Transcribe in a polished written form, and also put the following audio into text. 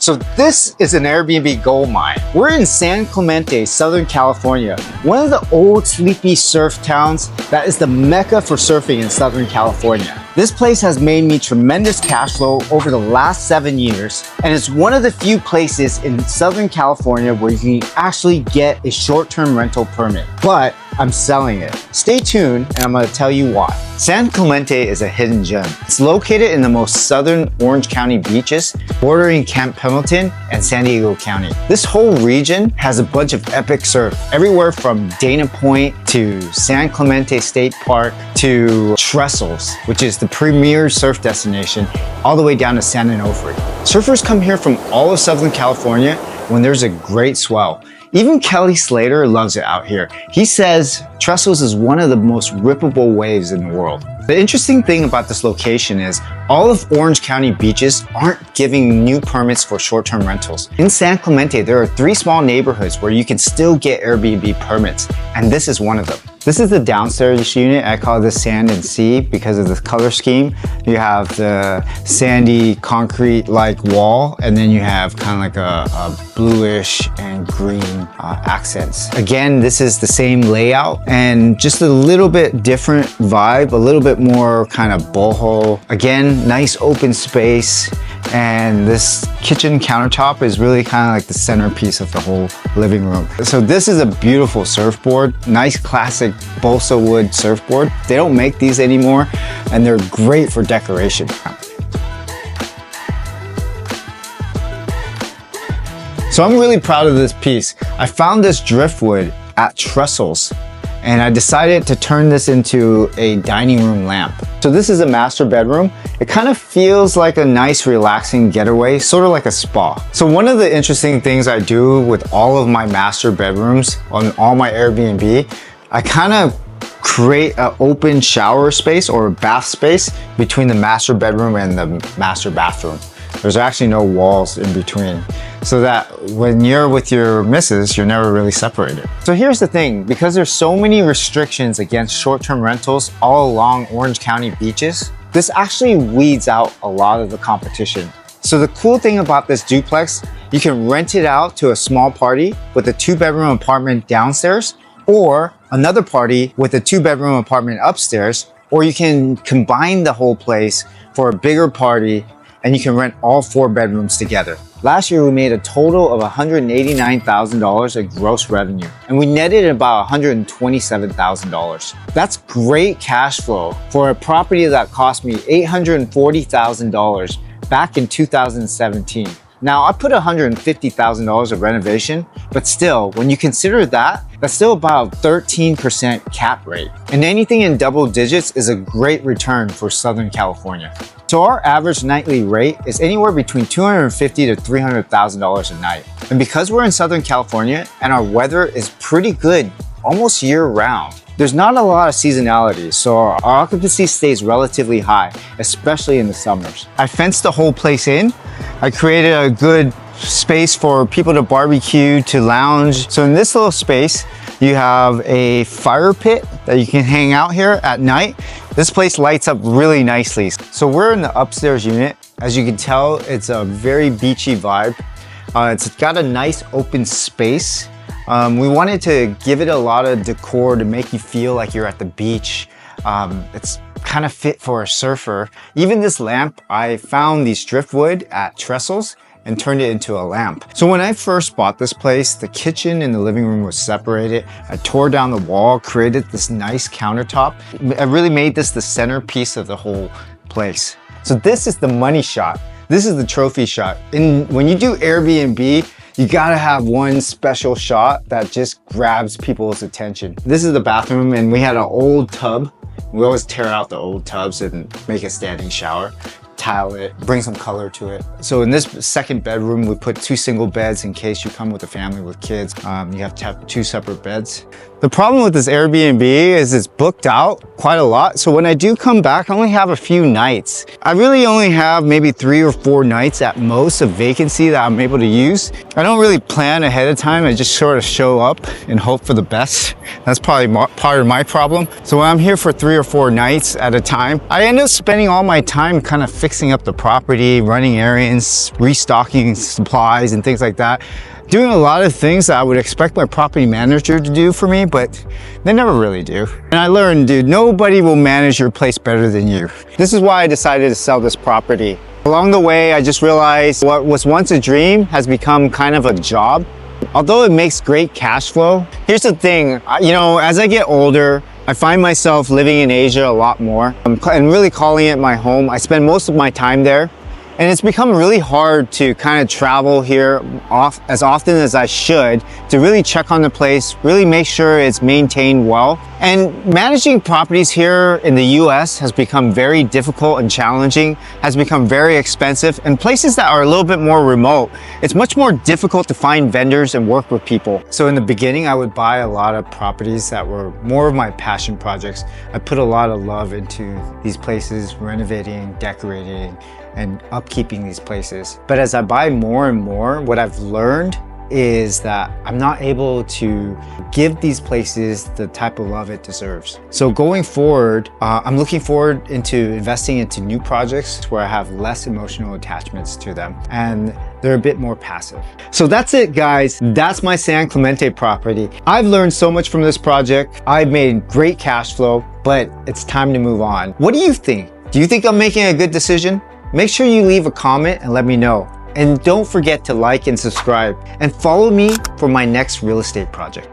So this is an Airbnb Goldmine. We're in San Clemente, Southern California, one of the old sleepy surf towns that is the mecca for surfing in Southern California. This place has made me tremendous cash flow over the last 7 years, and it's one of the few places in Southern California where you can actually get a short-term rental permit. But I'm selling it. Stay tuned and I'm going to tell you why. San Clemente is a hidden gem. It's located in the most southern Orange County beaches, bordering Camp Pendleton and San Diego County. This whole region has a bunch of epic surf, everywhere from Dana Point to San Clemente State Park to Trestles, which is the premier surf destination, all the way down to San Onofre. Surfers come here from all of Southern California when there's a great swell. Even Kelly Slater loves it out here. He says Trestles is one of the most rippable waves in the world. The interesting thing about this location is all of Orange County beaches aren't giving new permits for short-term rentals. In San Clemente, there are 3 small neighborhoods where you can still get Airbnb permits, and this is one of them. This is the downstairs unit. I call this sand and sea because of the color scheme. You have the sandy concrete-like wall, and then you have kind of like a bluish and green accents. Again, this is the same layout and just a little bit different vibe, a little bit more kind of boho. Again, nice open space. And this kitchen countertop is really kind of like the centerpiece of the whole living room. So this is a beautiful surfboard, nice classic balsa wood surfboard. They don't make these anymore and they're great for decoration. So I'm really proud of this piece. I found this driftwood at Trestles and I decided to turn this into a dining room lamp. So this is a master bedroom. It kind of feels like a nice relaxing getaway, sort of like a spa. So one of the interesting things I do with all of my master bedrooms on all my Airbnb, I kind of create an open shower space or a bath space between the master bedroom and the master bathroom. There's actually no walls in between, so that when you're with your missus, you're never really separated. So here's the thing, because there's so many restrictions against short-term rentals all along Orange County beaches, this actually weeds out a lot of the competition. So the cool thing about this duplex, you can rent it out to a small party with a 2-bedroom apartment downstairs, or another party with a 2-bedroom apartment upstairs, or you can combine the whole place for a bigger party and you can rent all 4 bedrooms together. Last year, we made a total of $189,000 in gross revenue, and we netted about $127,000. That's great cash flow for a property that cost me $840,000 back in 2017. Now, I put $150,000 of renovation, but still, when you consider that, that's still about 13% cap rate. And anything in double digits is a great return for Southern California. So our average nightly rate is anywhere between $250,000 to $300,000 a night. And because we're in Southern California and our weather is pretty good almost year round, there's not a lot of seasonality, so our occupancy stays relatively high, especially in the summers. I fenced the whole place in. I created a good space for people to barbecue, to lounge. So in this little space, you have a fire pit that you can hang out here at night. This place lights up really nicely. So we're in the upstairs unit. As you can tell, it's a very beachy vibe. It's got a nice open space. We wanted to give it a lot of decor to make you feel like you're at the beach. It's kind of fit for a surfer. Even this lamp, I found these driftwood at Trestles and turned it into a lamp. So when I first bought this place, the kitchen and the living room was separated. I tore down the wall, created this nice countertop. I really made this the centerpiece of the whole place. So this is the money shot. This is the trophy shot. When you do Airbnb, you gotta have one special shot that just grabs people's attention. This is the bathroom, and we had an old tub. We always tear out the old tubs and make a standing shower, tile it, bring some color to it. So in this second bedroom, we put 2 single beds in case you come with a family with kids. You have to have 2 separate beds. The problem with this Airbnb is it's booked out quite a lot. So when I do come back, I only have a few nights. I really only have maybe 3 or 4 nights at most of vacancy that I'm able to use. I don't really plan ahead of time. I just sort of show up and hope for the best. That's probably part of my problem. So when I'm here for 3 or 4 nights at a time, I end up spending all my time kind of fixing up the property, running errands, restocking supplies and things like that. Doing a lot of things that I would expect my property manager to do for me, but they never really do. And I learned, dude, nobody will manage your place better than you. This is why I decided to sell this property. Along the way, I just realized what was once a dream has become kind of a job. Although it makes great cash flow, here's the thing, you know, as I get older, I find myself living in Asia a lot more and really calling it my home. I spend most of my time there. And it's become really hard to kind of travel here as often as I should to really check on the place, really make sure it's maintained well. And managing properties here in the US has become very difficult and challenging, has become very expensive. And places that are a little bit more remote, it's much more difficult to find vendors and work with people. So in the beginning, I would buy a lot of properties that were more of my passion projects. I put a lot of love into these places, renovating, decorating, and upkeeping these places. But as I buy more and more, what I've learned is that I'm not able to give these places the type of love it deserves. So going forward, I'm looking forward into investing into new projects where I have less emotional attachments to them and they're a bit more passive. So that's it, guys. That's my San Clemente property. I've learned so much from this project. I've made great cash flow, but it's time to move on. What do you think? Do you think I'm making a good decision? Make sure you leave a comment and let me know. And don't forget to like and subscribe and follow me for my next real estate project.